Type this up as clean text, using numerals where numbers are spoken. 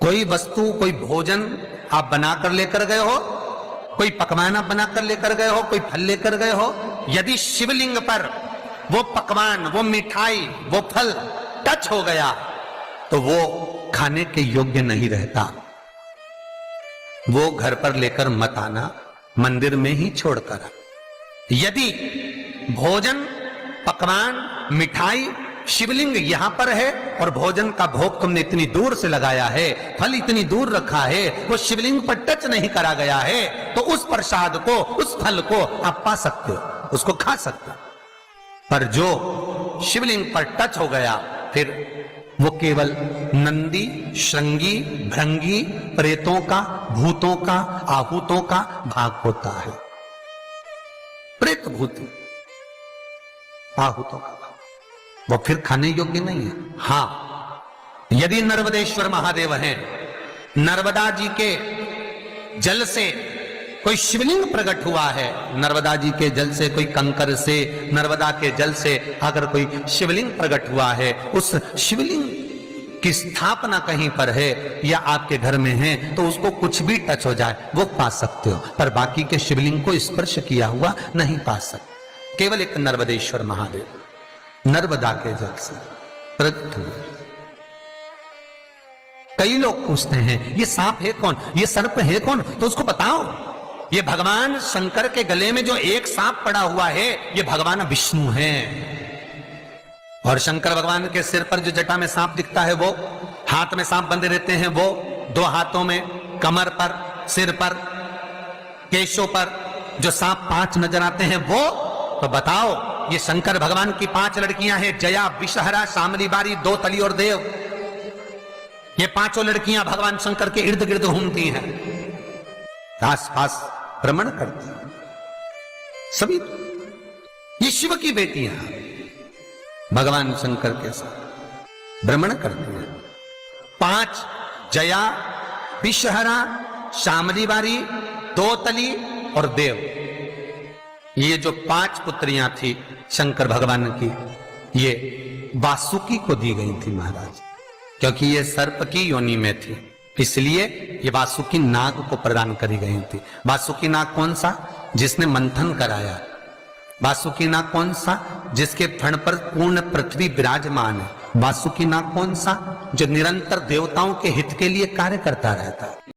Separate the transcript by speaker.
Speaker 1: कोई वस्तु, कोई भोजन आप बनाकर लेकर गए हो, कोई पकवान आप बनाकर लेकर गए हो, कोई फल लेकर गए हो, यदि शिवलिंग पर वो पकवान, वो मिठाई, वो फल टच हो गया तो वो खाने के योग्य नहीं रहता। वो घर पर लेकर मत आना, मंदिर में ही छोड़कर। यदि भोजन, पकवान, मिठाई, शिवलिंग यहां पर है और भोजन का भोग तुमने इतनी दूर से लगाया है, फल इतनी दूर रखा है, वो शिवलिंग पर टच नहीं करा गया है, तो उस प्रसाद को, उस फल को आप पा सकते हो, उसको खा सकते हो। पर जो शिवलिंग पर टच हो गया, फिर वो केवल नंदी, श्रृंगी, भृंगी, प्रेतों का, भूतों का, आहूतों का भाग होता है। प्रेत, भूत, आहूतों का भाग, वो फिर खाने योग्य नहीं है। हां, यदि नर्मदेश्वर महादेव हैं, नर्मदा जी के जल से कोई शिवलिंग प्रकट हुआ है, नर्मदा जी के जल से, कोई कंकर से, नर्मदा के जल से अगर कोई शिवलिंग प्रकट हुआ है, उस शिवलिंग की स्थापना कहीं पर है या आपके घर में है, तो उसको कुछ भी टच हो जाए वो पा सकते हो, पर बाकी के शिवलिंग को स्पर्श किया हुआ नहीं पा सकते। केवल एक नर्मदेश्वर महादेव नर्मदा के जल से प्रकट हुए। कई लोग पूछते हैं ये सांप है कौन, ये सर्प है कौन, तो उसको बताओ, ये भगवान शंकर के गले में जो एक सांप पड़ा हुआ है, ये भगवान विष्णु हैं। और शंकर भगवान के सिर पर जो जटा में सांप दिखता है, वो हाथ में सांप बंधे रहते हैं, वो दो हाथों में, कमर पर, सिर पर, केशों पर जो सांप 5 नजर आते हैं, वो तो बताओ, ये शंकर भगवान की 5 लड़कियां हैं, जया, विषहरा, शामली बारी, दो तली और देव। ये 5 लड़कियां भगवान शंकर के इर्द गिर्द घूमती हैं, आसपास भ्रमण करती हैं। सभी ये शिव की बेटियां भगवान शंकर के साथ भ्रमण करती हैं। 5 जया, विषहरा, शामली बारी, दो तली और देव, ये जो 5 पुत्रियां थी शंकर भगवान की, ये वासुकी को दी गई थी महाराज, क्योंकि ये सर्प की योनि में थी, इसलिए ये वासुकी नाग को प्रदान करी गई थी। वासुकी नाग कौन सा? जिसने मंथन कराया। वासुकी नाग कौन सा? जिसके फण पर पूर्ण पृथ्वी विराजमान है। वासुकी नाग कौन सा? जो निरंतर देवताओं के हित के लिए कार्य करता रहता है।